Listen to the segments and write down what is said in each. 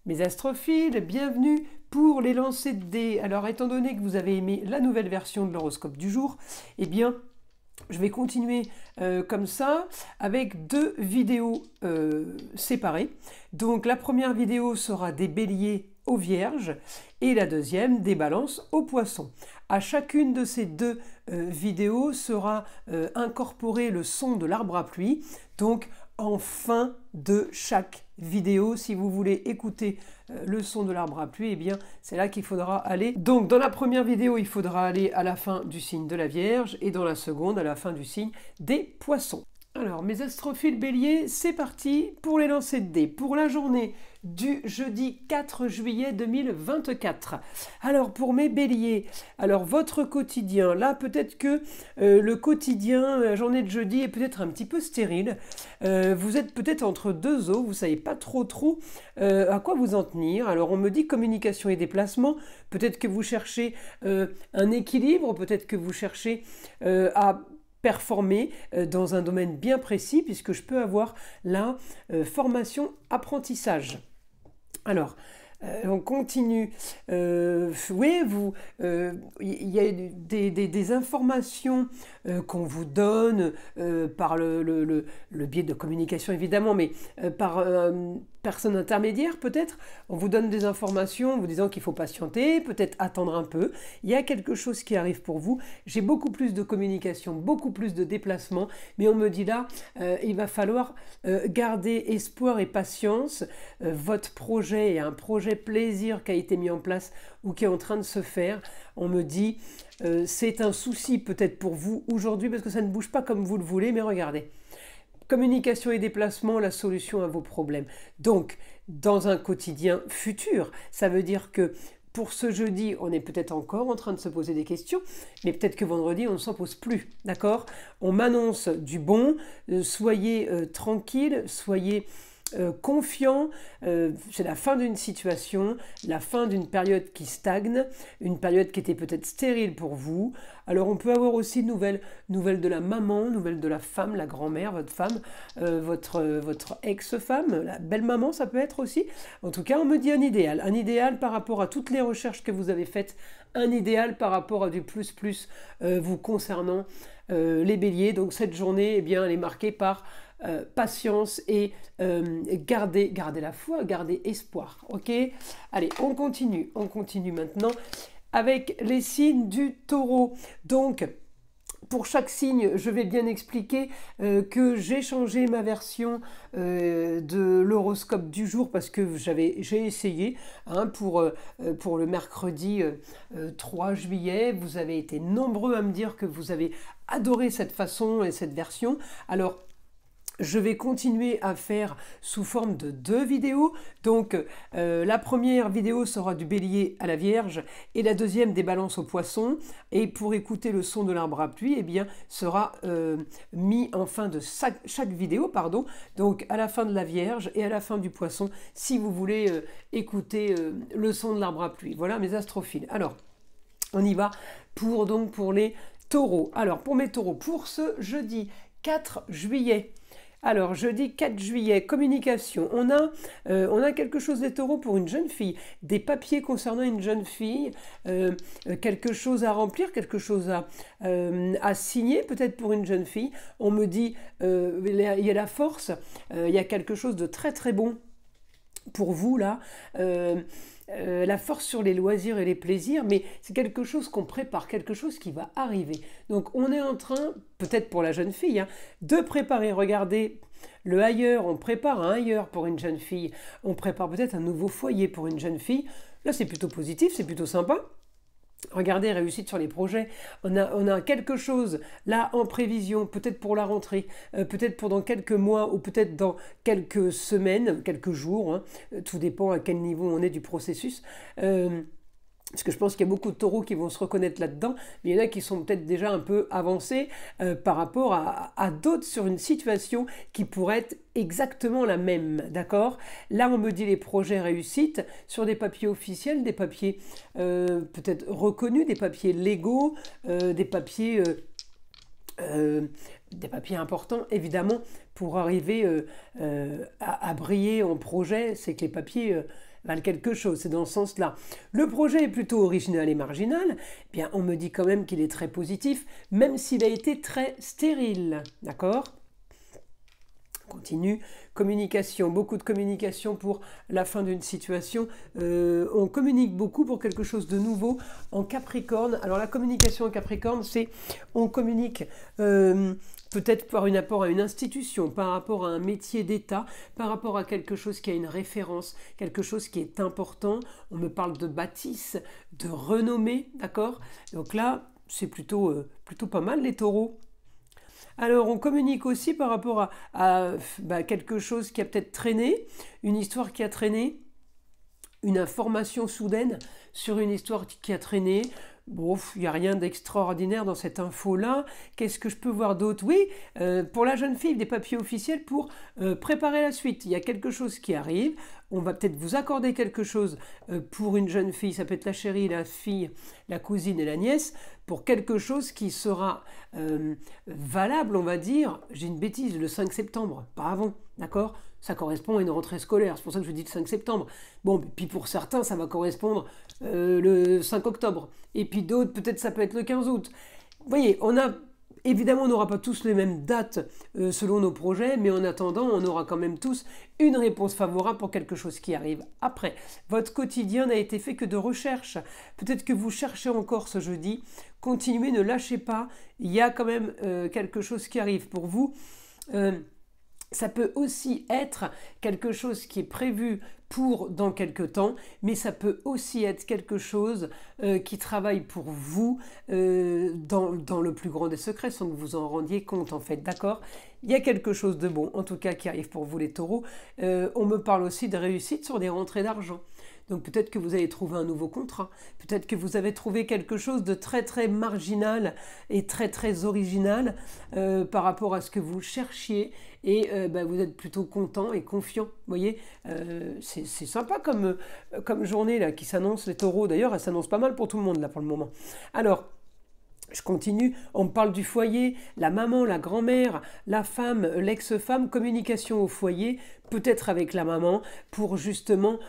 Mes astrophiles, bienvenue pour les lancers de dés. Alors, étant donné que vous avez aimé la nouvelle version de l'horoscope du jour, eh bien, je vais continuer comme ça avec deux vidéos séparées. Donc, la première vidéo sera des béliers aux vierges et la deuxième des balances aux poissons. À chacune de ces deux vidéos sera incorporé le son de l'arbre à pluie. Donc, en fin de chaque vidéo, si vous voulez écouter le son de l'arbre à pluie, eh bien c'est là qu'il faudra aller. Donc dans la première vidéo, il faudra aller à la fin du signe de la Vierge et dans la seconde à la fin du signe des Poissons. Alors mes astrophiles béliers, c'est parti pour les lancers de dés pour la journée du jeudi 4 juillet 2024. Alors pour mes béliers, alors votre quotidien, là peut-être que le quotidien, la journée de jeudi est peut-être un petit peu stérile. Vous êtes peut-être entre deux eaux, vous ne savez pas trop à quoi vous en tenir. Alors on me dit communication et déplacement, peut-être que vous cherchez un équilibre, peut-être que vous cherchez à performer dans un domaine bien précis, puisque je peux avoir la formation apprentissage. Alors, on continue. Oui, il y a des informations qu'on vous donne par le biais de communication évidemment, mais par personne intermédiaire peut-être. On vous donne des informations en vous disant qu'il faut patienter, peut-être attendre un peu. Il y a quelque chose qui arrive pour vous. J'ai beaucoup plus de communication, beaucoup plus de déplacements, mais on me dit là, il va falloir garder espoir et patience. Votre projet est un projet plaisir qui a été mis en place ou qui est en train de se faire. On me dit, c'est un souci peut-être pour vous aujourd'hui parce que ça ne bouge pas comme vous le voulez, mais regardez. Communication et déplacement, la solution à vos problèmes. Donc, dans un quotidien futur, ça veut dire que pour ce jeudi, on est peut-être encore en train de se poser des questions, mais peut-être que vendredi, on ne s'en pose plus, d'accord? On m'annonce du bon, soyez tranquille, soyez confiant, c'est la fin d'une situation, la fin d'une période qui stagne, une période qui était peut-être stérile pour vous. Alors on peut avoir aussi nouvelles de la maman, nouvelles de la femme, la grand-mère, votre femme, votre ex-femme, la belle-maman ça peut être aussi. En tout cas on me dit un idéal par rapport à toutes les recherches que vous avez faites, un idéal par rapport à du plus vous concernant les béliers. Donc cette journée, eh bien, elle est marquée par patience et garder la foi, garder espoir. Ok, allez, on continue maintenant avec les signes du taureau. Donc, pour chaque signe, je vais bien expliquer que j'ai changé ma version de l'horoscope du jour parce que j'ai essayé pour le mercredi 3 juillet. Vous avez été nombreux à me dire que vous avez adoré cette façon et cette version. Alors, je vais continuer à faire sous forme de deux vidéos. Donc la première vidéo sera du bélier à la vierge et la deuxième des balances aux poissons. Et pour écouter le son de l'arbre à pluie, eh bien, sera mis en fin de chaque vidéo, pardon. Donc à la fin de la vierge et à la fin du poisson, si vous voulez écouter le son de l'arbre à pluie. Voilà mes astrophiles. Alors, on y va pour les taureaux. Alors pour mes taureaux, pour ce jeudi 4 juillet, alors, jeudi 4 juillet, communication. On a quelque chose des taureaux pour une jeune fille, des papiers concernant une jeune fille, quelque chose à remplir, quelque chose à signer, peut-être pour une jeune fille. On me dit, il y a la force, il y a quelque chose de très très bon pour vous là. La force sur les loisirs et les plaisirs, mais c'est quelque chose qu'on prépare, quelque chose qui va arriver. Donc on est en train, peut-être pour la jeune fille, de préparer. Regardez, le ailleurs, on prépare un ailleurs pour une jeune fille, on prépare peut-être un nouveau foyer pour une jeune fille. Là c'est plutôt positif, c'est plutôt sympa. Regardez, réussite sur les projets. On a quelque chose là en prévision, peut-être pour la rentrée, peut-être pour dans quelques mois ou peut-être dans quelques semaines, quelques jours. Tout dépend à quel niveau on est du processus. Parce que je pense qu'il y a beaucoup de taureaux qui vont se reconnaître là-dedans, mais il y en a qui sont peut-être déjà un peu avancés par rapport à d'autres sur une situation qui pourrait être exactement la même, d'accord? Là, on me dit les projets réussites sur des papiers officiels, des papiers peut-être reconnus, des papiers légaux, des papiers importants, évidemment, pour arriver à briller en projet. C'est que les papiers valent quelque chose, c'est dans ce sens-là. Le projet est plutôt original et marginal, eh bien on me dit quand même qu'il est très positif, même s'il a été très stérile, d'accord ? Continue, communication, beaucoup de communication pour la fin d'une situation. On communique beaucoup pour quelque chose de nouveau en Capricorne. Alors la communication en Capricorne, c'est on communique peut-être par un rapport à une institution, par rapport à un métier d'État, par rapport à quelque chose qui a une référence, quelque chose qui est important. On me parle de bâtisse, de renommée, d'accord ? Donc là, c'est plutôt pas mal les taureaux. Alors, on communique aussi par rapport à quelque chose qui a peut-être traîné, une histoire qui a traîné, une information soudaine sur une histoire qui a traîné. Bon, il n'y a rien d'extraordinaire dans cette info-là. Qu'est-ce que je peux voir d'autre? Oui, pour la jeune fille, des papiers officiels pour préparer la suite. Il y a quelque chose qui arrive. On va peut-être vous accorder quelque chose pour une jeune fille. Ça peut être la chérie, la fille, la cousine et la nièce. Pour quelque chose qui sera valable, on va dire, j'ai une bêtise, le 5 septembre, pas avant, d'accord? Ça correspond à une rentrée scolaire, c'est pour ça que je dis le 5 septembre. Bon, puis pour certains, ça va correspondre le 5 octobre. Et puis d'autres, peut-être ça peut être le 15 août. Vous voyez, évidemment, on n'aura pas tous les mêmes dates selon nos projets, mais en attendant, on aura quand même tous une réponse favorable pour quelque chose qui arrive après. Votre quotidien n'a été fait que de recherche. Peut-être que vous cherchez encore ce jeudi. Continuez, ne lâchez pas. Il y a quand même quelque chose qui arrive pour vous. Ça peut aussi être quelque chose qui est prévu pour dans quelque temps, mais ça peut aussi être quelque chose qui travaille pour vous dans le plus grand des secrets, sans que vous en rendiez compte en fait, d'accord? Il y a quelque chose de bon, en tout cas, qui arrive pour vous les taureaux. On me parle aussi de réussite sur des rentrées d'argent. Donc peut-être que vous allez trouver un nouveau contrat, peut-être que vous avez trouvé quelque chose de très très marginal et très très original par rapport à ce que vous cherchiez et vous êtes plutôt content et confiant. Vous voyez, c'est sympa comme journée là qui s'annonce, les taureaux. D'ailleurs, elle s'annonce pas mal pour tout le monde là pour le moment. Alors, je continue, on me parle du foyer, la maman, la grand-mère, la femme, l'ex-femme, communication au foyer, peut-être avec la maman, pour justement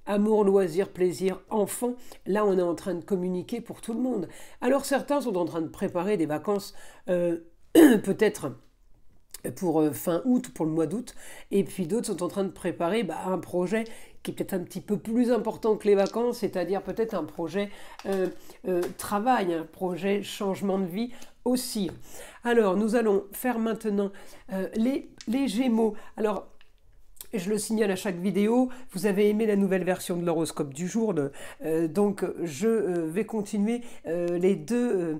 amour, loisir, plaisir, enfant. Là, on est en train de communiquer pour tout le monde. Alors certains sont en train de préparer des vacances, peut-être pour fin août, pour le mois d'août, et puis d'autres sont en train de préparer un projet qui est peut-être un petit peu plus important que les vacances, c'est-à-dire peut-être un projet travail, un projet changement de vie aussi. Alors, nous allons faire maintenant les Gémeaux. Alors, je le signale à chaque vidéo, vous avez aimé la nouvelle version de l'horoscope du jour, donc je vais continuer les deux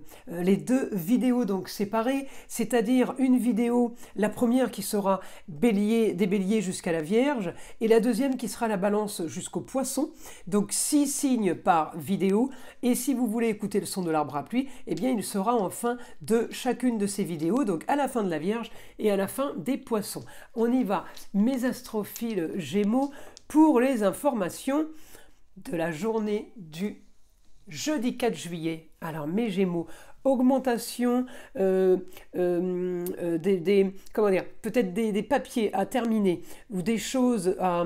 vidéos donc séparées, c'est-à-dire une vidéo, la première qui sera des béliers jusqu'à la Vierge, et la deuxième qui sera la Balance jusqu'au Poisson, donc 6 signes par vidéo, et si vous voulez écouter le son de l'arbre à pluie, eh bien il sera en fin de chacune de ces vidéos, donc à la fin de la Vierge et à la fin des Poissons. On y va, mes astrophiles Gémeaux, pour les informations de la journée du jeudi 4 juillet. Alors mes Gémeaux, augmentation peut-être des papiers à terminer ou des choses à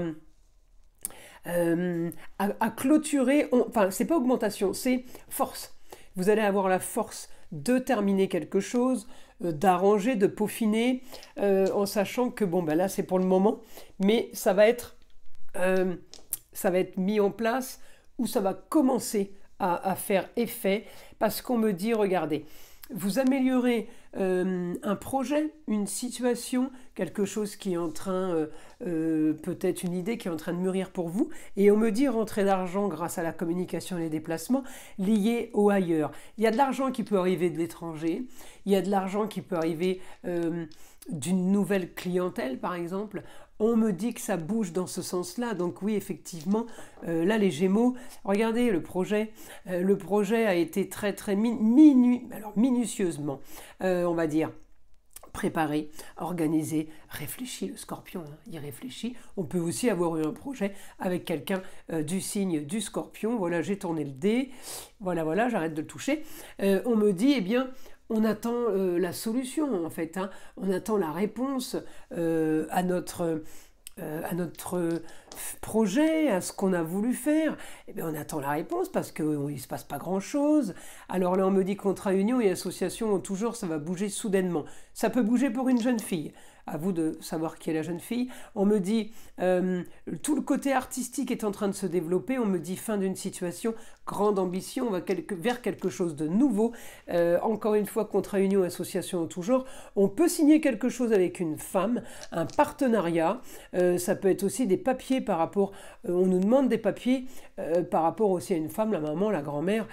clôturer. Enfin, c'est pas augmentation, c'est force. Vous allez avoir la force de terminer quelque chose, d'arranger, de peaufiner, en sachant que là c'est pour le moment, mais ça va être mis en place ou ça va commencer à faire effet parce qu'on me dit, regardez, vous améliorez un projet, une situation, quelque chose qui est en train, peut-être une idée qui est en train de mûrir pour vous, et on me dit rentrée d'argent grâce à la communication et les déplacements liés au ailleurs. Il y a de l'argent qui peut arriver de l'étranger, il y a de l'argent qui peut arriver d'une nouvelle clientèle par exemple. On me dit que ça bouge dans ce sens-là, donc oui, effectivement, là les Gémeaux, regardez le projet a été très très minutieusement, on va dire, préparé, organisé, réfléchi, le Scorpion, il réfléchit. On peut aussi avoir eu un projet avec quelqu'un du signe du Scorpion, voilà, j'ai tourné le dé, voilà, j'arrête de le toucher. On me dit, eh bien, on attend la solution en fait, on attend la réponse à notre à notre projet, à ce qu'on a voulu faire, eh bien on attend la réponse parce qu'il ne se passe pas grand-chose. Alors là, on me dit contrat union et association, toujours, ça va bouger soudainement. Ça peut bouger pour une jeune fille. À vous de savoir qui est la jeune fille. On me dit tout le côté artistique est en train de se développer. On me dit fin d'une situation, grande ambition, on va vers quelque chose de nouveau. Encore une fois, contrat union, association en tout genre. On peut signer quelque chose avec une femme, un partenariat. Ça peut être aussi des papiers par rapport. On nous demande des papiers par rapport aussi à une femme, la maman, la grand-mère.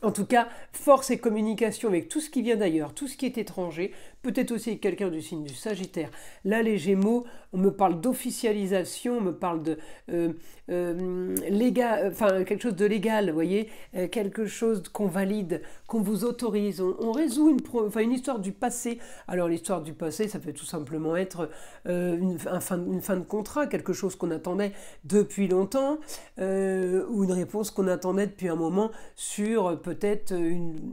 En tout cas, force et communication avec tout ce qui vient d'ailleurs, tout ce qui est étranger, peut-être aussi quelqu'un du signe du Sagittaire. Là, les Gémeaux, on me parle d'officialisation, on me parle de légal, enfin quelque chose de légal, vous voyez, quelque chose qu'on valide, qu'on vous autorise. On résout une histoire du passé. Alors l'histoire du passé, ça peut tout simplement être une fin de contrat, quelque chose qu'on attendait depuis longtemps, ou une réponse qu'on attendait depuis un moment sur peut-être une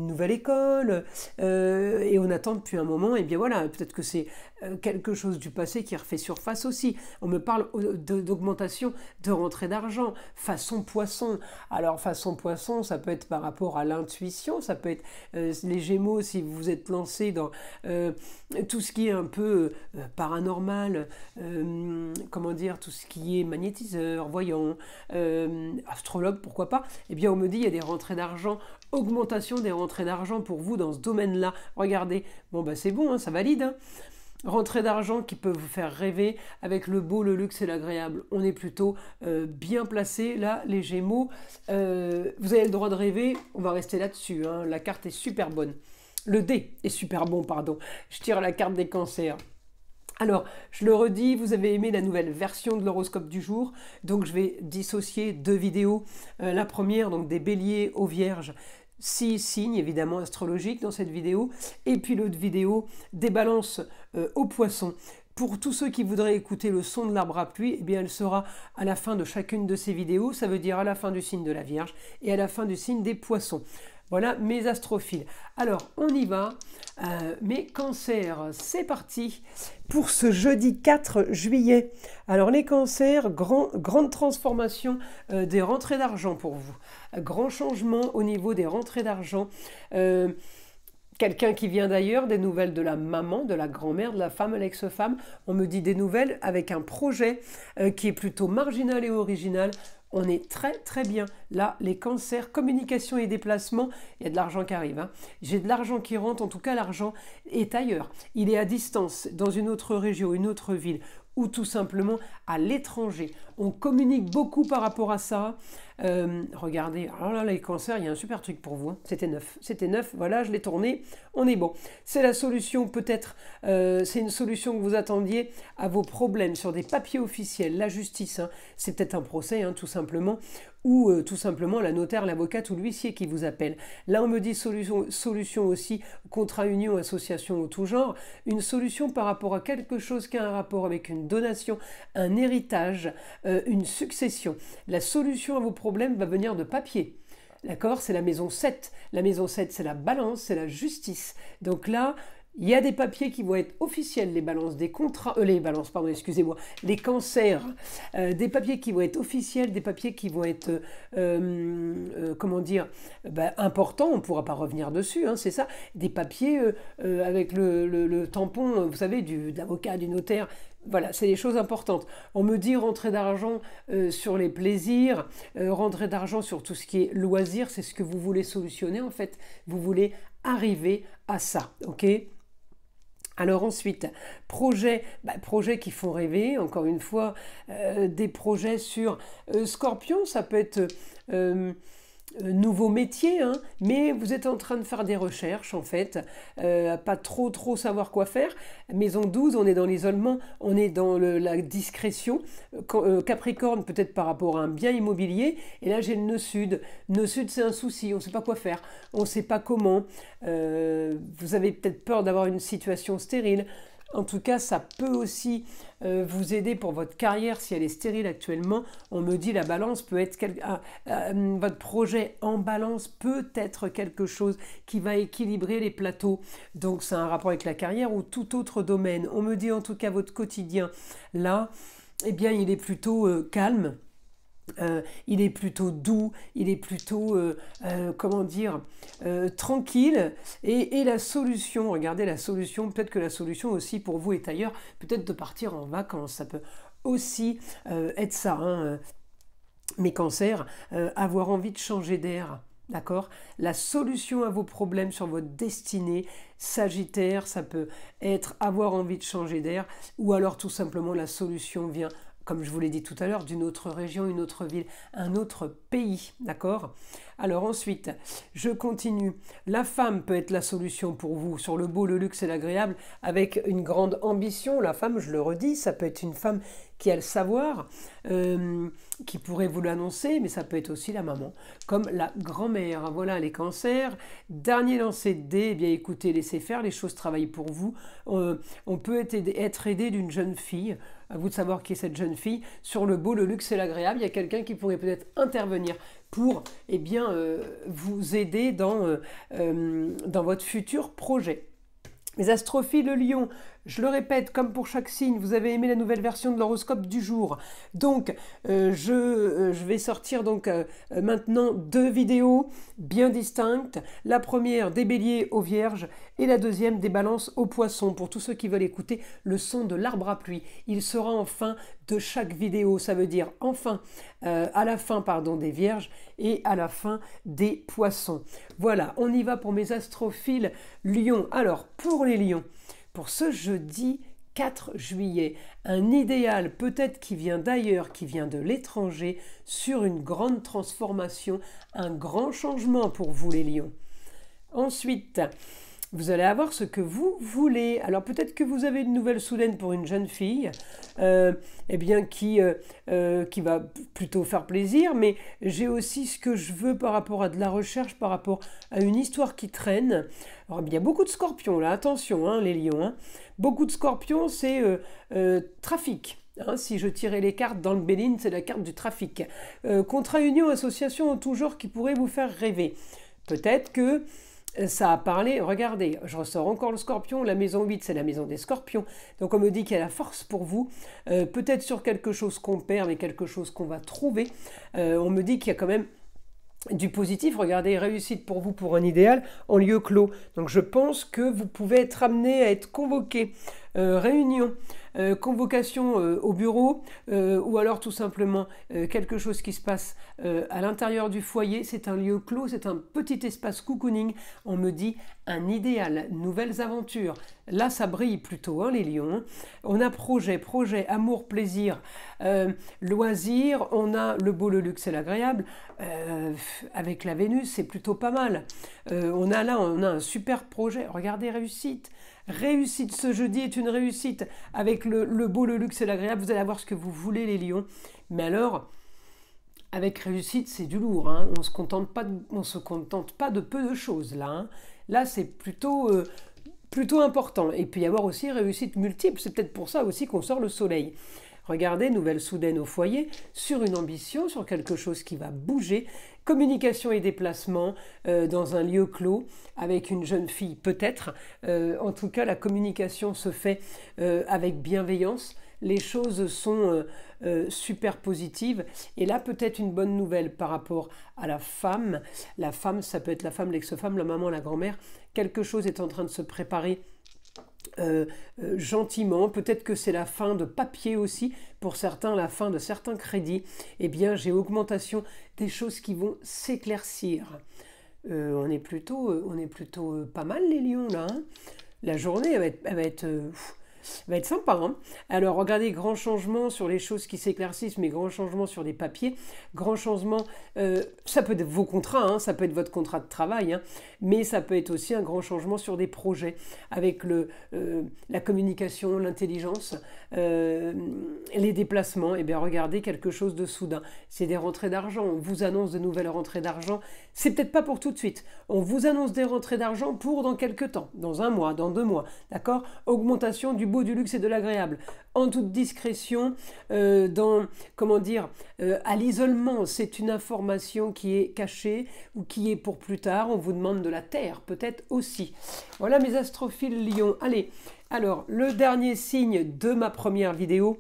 nouvelle école, et on attend depuis un moment, et bien voilà, peut-être que c'est quelque chose du passé qui refait surface aussi. On me parle d'augmentation de rentrée d'argent, façon poisson. Alors façon poisson, ça peut être par rapport à l'intuition, ça peut être les Gémeaux si vous vous êtes lancé dans tout ce qui est un peu paranormal, comment dire, tout ce qui est magnétiseur, voyant, astrologue, pourquoi pas. Eh bien on me dit il y a des rentrées d'argent, augmentation des rentrées d'argent pour vous dans ce domaine-là. Regardez, bon bah c'est bon, hein, ça valide, hein. Rentrée d'argent qui peut vous faire rêver avec le beau, le luxe et l'agréable. On est plutôt bien placé. Là, les Gémeaux, vous avez le droit de rêver. On va rester là-dessus, hein. La carte est super bonne. Le dé est super bon, pardon. Je tire la carte des cancers. Alors, je le redis, vous avez aimé la nouvelle version de l'horoscope du jour. Donc, je vais dissocier deux vidéos. La première, donc des béliers aux vierges. 6 signes évidemment astrologiques dans cette vidéo, et puis l'autre vidéo des balances aux poissons. Pour tous ceux qui voudraient écouter le son de l'arbre à pluie, eh bien elle sera à la fin de chacune de ces vidéos, ça veut dire à la fin du signe de la Vierge et à la fin du signe des poissons. Voilà mes astrophiles. Alors, on y va. Mes cancers, c'est parti pour ce jeudi 4 juillet. Alors, les cancers, grande transformation des rentrées d'argent pour vous. Grand changement au niveau des rentrées d'argent. Quelqu'un qui vient d'ailleurs, des nouvelles de la maman, de la grand-mère, de la femme, l'ex-femme. On me dit des nouvelles avec un projet qui est plutôt marginal et original. On est très très bien. Là, les cancers, communication et déplacement, il y a de l'argent qui arrive, hein. J'ai de l'argent qui rentre, en tout cas l'argent est ailleurs. Il est à distance, dans une autre région, une autre ville, ou tout simplement à l'étranger. On communique beaucoup par rapport à ça. Regardez, alors là, les cancers, il y a un super truc pour vous, hein. C'était neuf, voilà, je l'ai tourné, on est bon. C'est la solution peut-être, c'est une solution que vous attendiez à vos problèmes sur des papiers officiels, la justice, hein. C'est peut-être un procès, hein, tout simplement, ou tout simplement la notaire, l'avocate ou l'huissier qui vous appelle. Là, on me dit solution aussi, contrat union, association au tout genre, une solution par rapport à quelque chose qui a un rapport avec une donation, un héritage, une succession. La solution à vos problèmes va venir de papier. D'accord? C'est la maison 7. La maison 7, c'est la balance, c'est la justice. Donc là, il y a des papiers qui vont être officiels, les balances des contrats, les cancers, des papiers qui vont être officiels, des papiers qui vont être, importants, on ne pourra pas revenir dessus, hein, c'est ça, des papiers avec le tampon, vous savez, de l'avocat, du notaire. Voilà, c'est des choses importantes. On me dit rentrée d'argent sur les plaisirs, rentrée d'argent sur tout ce qui est loisirs, c'est ce que vous voulez solutionner en fait. Vous voulez arriver à ça, ok ? Alors ensuite, projets qui font rêver, encore une fois, des projets sur Scorpion, ça peut être nouveau métier, hein, mais vous êtes en train de faire des recherches en fait, pas trop savoir quoi faire. Maison 12, on est dans l'isolement, on est dans la discrétion. Capricorne, peut-être par rapport à un bien immobilier, et là j'ai le nœud sud. Nœud sud, c'est un souci, on ne sait pas quoi faire, on ne sait pas comment. Vous avez peut-être peur d'avoir une situation stérile. En tout cas, ça peut aussi vous aider pour votre carrière si elle est stérile actuellement. On me dit la balance peut être... votre projet en balance peut être quelque chose qui va équilibrer les plateaux. Donc c'est un rapport avec la carrière ou tout autre domaine. On me dit en tout cas votre quotidien, là, eh bien il est plutôt calme. Il est plutôt doux, il est plutôt, comment dire, tranquille. Et la solution, regardez la solution, peut-être que la solution aussi pour vous est ailleurs, peut-être de partir en vacances, ça peut aussi être ça, hein, mes cancers, avoir envie de changer d'air. D'accord? La solution à vos problèmes sur votre destinée, Sagittaire, ça peut être avoir envie de changer d'air, ou alors tout simplement la solution vient, comme je vous l'ai dit tout à l'heure, d'une autre région, une autre ville, un autre pays, d'accord? Alors ensuite, je continue. La femme peut être la solution pour vous sur le beau, le luxe et l'agréable avec une grande ambition. La femme, je le redis, ça peut être une femme qui a le savoir, qui pourrait vous l'annoncer, mais ça peut être aussi la maman, comme la grand-mère. Voilà les cancers. Dernier lancer de dés, eh bien écoutez, laissez faire, les choses travaillent pour vous. On peut être aidé d'une jeune fille, à vous de savoir qui est cette jeune fille, sur le beau, le luxe et l'agréable. Il y a quelqu'un qui pourrait peut-être intervenir pour eh bien, vous aider dans votre futur projet. Les astrophiles Lion, je le répète, comme pour chaque signe, vous avez aimé la nouvelle version de l'horoscope du jour. Donc, je vais sortir donc maintenant 2 vidéos bien distinctes. La première des béliers aux vierges et la deuxième des balances aux poissons. Pour tous ceux qui veulent écouter le son de l'arbre à pluie, il sera en fin de chaque vidéo. Ça veut dire enfin, à la fin pardon, des vierges et à la fin des poissons. Voilà, on y va pour mes astrophiles Lion. Alors, pour les lions, pour ce jeudi 4 juillet, un idéal peut-être qui vient d'ailleurs, qui vient de l'étranger, sur une grande transformation, un grand changement pour vous les lions. Ensuite, vous allez avoir ce que vous voulez. Alors peut-être que vous avez une nouvelle soudaine pour une jeune fille, eh bien qui va plutôt faire plaisir, mais j'ai aussi ce que je veux par rapport à de la recherche, par rapport à une histoire qui traîne. Alors il y a beaucoup de scorpions là, attention hein, les lions. Hein. Beaucoup de scorpions, c'est trafic. Hein, si je tirais les cartes dans le Béline, c'est la carte du trafic. Contrat, union, association en tout genre qui pourrait vous faire rêver. Peut-être que ça a parlé, regardez, je ressors encore le scorpion, la maison 8 c'est la maison des scorpions, donc on me dit qu'il y a la force pour vous, peut-être sur quelque chose qu'on perd mais quelque chose qu'on va trouver, on me dit qu'il y a quand même du positif, regardez, réussite pour vous pour un idéal en lieu clos, donc je pense que vous pouvez être amené à être convoqué, réunion, convocation au bureau ou alors tout simplement quelque chose qui se passe à l'intérieur du foyer, c'est un lieu clos, c'est un petit espace cocooning, on me dit un idéal, nouvelles aventures, là ça brille plutôt hein, les lions, hein. On a projet, amour, plaisir, loisir, on a le beau, le luxe et l'agréable, avec la Vénus c'est plutôt pas mal, on a un super projet, regardez réussite, réussite, ce jeudi est une réussite avec le beau, le luxe et l'agréable, vous allez avoir ce que vous voulez les lions, mais alors avec réussite c'est du lourd, hein. On se contente pas de peu de choses là, hein. Là c'est plutôt important, et puis y avoir aussi réussite multiple, c'est peut-être pour ça aussi qu'on sort le soleil. Regardez, nouvelle soudaine au foyer, sur une ambition, sur quelque chose qui va bouger, communication et déplacement dans un lieu clos, avec une jeune fille peut-être. En tout cas, la communication se fait avec bienveillance. Les choses sont super positives. Et là, peut-être une bonne nouvelle par rapport à la femme. La femme, ça peut être la femme, l'ex-femme, la maman, la grand-mère. Quelque chose est en train de se préparer gentiment, peut-être que c'est la fin de papier aussi, pour certains la fin de certains crédits, eh bien j'ai augmentation des choses qui vont s'éclaircir. On est plutôt pas mal les lions là, hein. La journée elle va être va être sympa, hein. Alors, regardez, grand changement sur les choses qui s'éclaircissent, mais grand changement sur des papiers, grand changement, ça peut être vos contrats, hein, ça peut être votre contrat de travail, hein, mais ça peut être aussi un grand changement sur des projets, avec la communication, l'intelligence, les déplacements. Et bien, regardez, quelque chose de soudain. C'est des rentrées d'argent, on vous annonce de nouvelles rentrées d'argent, c'est peut-être pas pour tout de suite, on vous annonce des rentrées d'argent pour dans quelques temps, dans 1 mois, dans 2 mois, d'accord? Augmentation du beau, du luxe et de l'agréable, en toute discrétion, comment dire, à l'isolement. C'est une information qui est cachée ou qui est pour plus tard. On vous demande de la taire, peut-être aussi. Voilà mes astrophiles lions. Allez, alors, le dernier signe de ma première vidéo,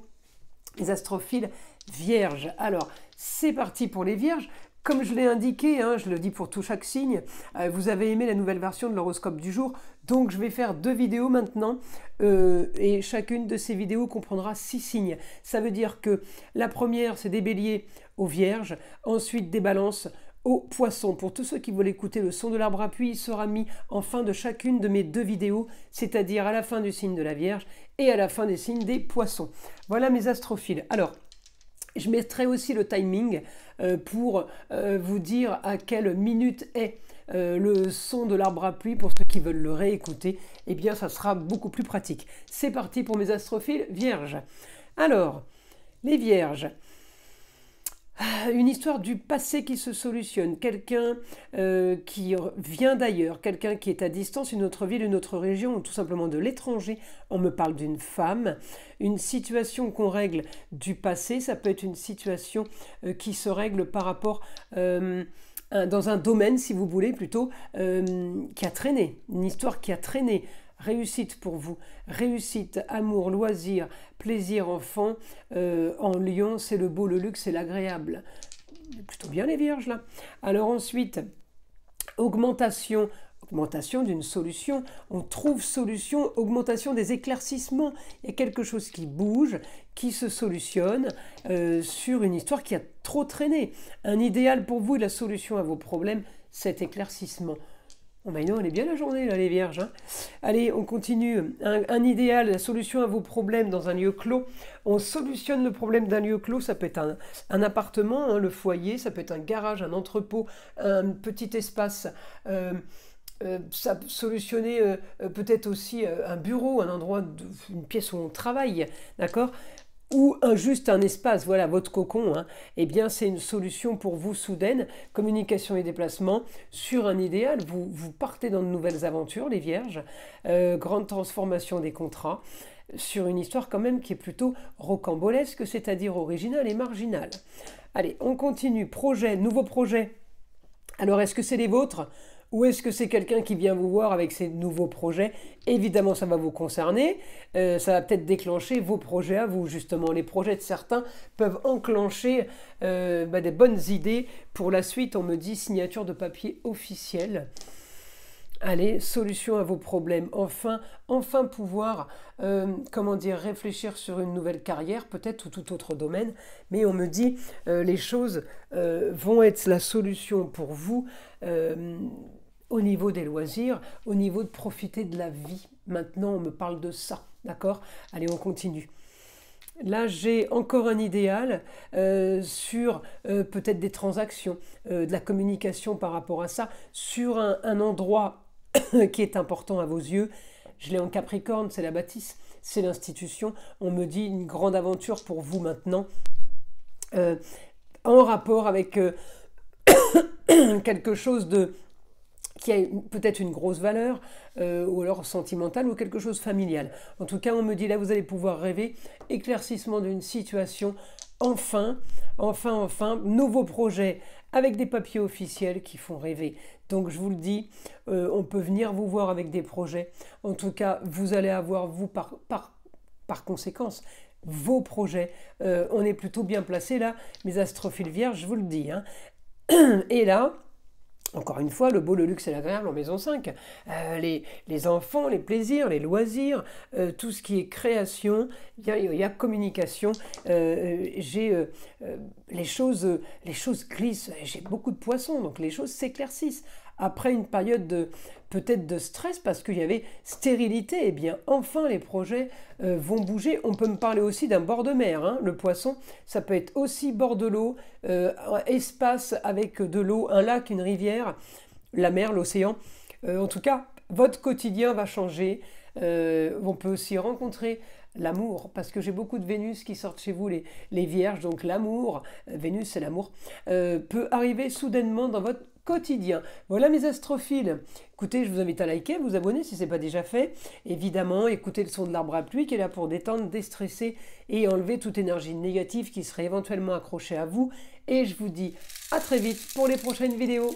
les astrophiles vierges. Alors, c'est parti pour les vierges. Comme je l'ai indiqué, hein, je le dis pour chaque signe, vous avez aimé la nouvelle version de l'horoscope du jour, donc je vais faire 2 vidéos maintenant, et chacune de ces vidéos comprendra 6 signes. Ça veut dire que la première, c'est des béliers aux vierges, ensuite des balances aux poissons. Pour tous ceux qui veulent écouter le son de l'arbre à pluie, il sera mis en fin de chacune de mes 2 vidéos, c'est-à-dire à la fin du signe de la Vierge et à la fin des signes des poissons. Voilà mes astrophiles. Alors, je mettrai aussi le timing pour vous dire à quelle minute est le son de l'arbre à pluie. Pour ceux qui veulent le réécouter, eh bien ça sera beaucoup plus pratique. C'est parti pour mes astrophiles vierges. Alors, les vierges, une histoire du passé qui se solutionne, quelqu'un qui vient d'ailleurs, quelqu'un qui est à distance, une autre ville, une autre région, ou tout simplement de l'étranger. On me parle d'une femme, une situation qu'on règle du passé, ça peut être une situation qui se règle par rapport dans un domaine, si vous voulez, plutôt, qui a traîné, une histoire qui a traîné. Réussite pour vous, réussite, amour, loisir, plaisir, enfant, en lion, c'est le beau, le luxe et l'agréable. Plutôt bien les vierges là. Alors ensuite, augmentation d'une solution, on trouve solution, augmentation des éclaircissements, il y a quelque chose qui bouge, qui se solutionne sur une histoire qui a trop traîné. Un idéal pour vous et la solution à vos problèmes, cet éclaircissement. Bon ben non, elle est bien la journée là les vierges, hein. Allez, on continue. Un idéal, la solution à vos problèmes dans un lieu clos. On solutionne le problème d'un lieu clos, ça peut être un appartement, hein, le foyer, ça peut être un garage, un entrepôt, un petit espace. Ça solutionner peut-être aussi un bureau, un endroit, une pièce où on travaille, d'accord? Ou juste un espace, voilà, votre cocon, hein, eh bien c'est une solution pour vous soudaine, communication et déplacement, sur un idéal, vous partez dans de nouvelles aventures, les vierges, grande transformation des contrats, sur une histoire quand même qui est plutôt rocambolesque, c'est-à-dire originale et marginale. Allez, on continue, projet, nouveau projet. Alors est-ce que c'est les vôtres ? Ou est-ce que c'est quelqu'un qui vient vous voir avec ses nouveaux projets? Évidemment, ça va vous concerner. Ça va peut-être déclencher vos projets à vous, justement. Les projets de certains peuvent enclencher des bonnes idées. Pour la suite, on me dit signature de papier officiel. Allez, solution à vos problèmes. Enfin pouvoir, réfléchir sur une nouvelle carrière, peut-être, ou tout autre domaine. Mais on me dit, les choses vont être la solution pour vous au niveau des loisirs, au niveau de profiter de la vie. Maintenant, on me parle de ça, d'accord? Allez, on continue. Là, j'ai encore un idéal sur peut-être des transactions, de la communication par rapport à ça, sur un endroit qui est important à vos yeux. Je l'ai en Capricorne, c'est la bâtisse, c'est l'institution. On me dit une grande aventure pour vous maintenant, en rapport avec quelque chose qui a peut-être une grosse valeur, ou alors sentimentale, ou quelque chose familial. En tout cas, on me dit là, vous allez pouvoir rêver, éclaircissement d'une situation, enfin, nouveau projet, avec des papiers officiels qui font rêver. Donc je vous le dis, on peut venir vous voir avec des projets. En tout cas, vous allez avoir, vous, par conséquence, vos projets. On est plutôt bien placé là, mes astrophiles vierges, je vous le dis, hein. Et là, encore une fois, le beau, le luxe et l'agréable en maison 5. Les enfants, les plaisirs, les loisirs, tout ce qui est création, il y a communication. Les choses glissent. J'ai beaucoup de poissons, donc les choses s'éclaircissent. après une période de peut-être de stress parce qu'il y avait stérilité, eh bien enfin les projets vont bouger. On peut me parler aussi d'un bord de mer, hein. Le poisson, ça peut être aussi bord de l'eau, un espace avec de l'eau, un lac, une rivière, la mer, l'océan. En tout cas, votre quotidien va changer. On peut aussi rencontrer l'amour, parce que j'ai beaucoup de Vénus qui sortent chez vous, les vierges, donc l'amour, Vénus c'est l'amour, peut arriver soudainement dans votre quotidien. Voilà mes astrophiles. Écoutez, je vous invite à liker, vous abonner si ce n'est pas déjà fait. Évidemment, écoutez le son de l'arbre à pluie qui est là pour détendre, déstresser et enlever toute énergie négative qui serait éventuellement accrochée à vous. Et je vous dis à très vite pour les prochaines vidéos.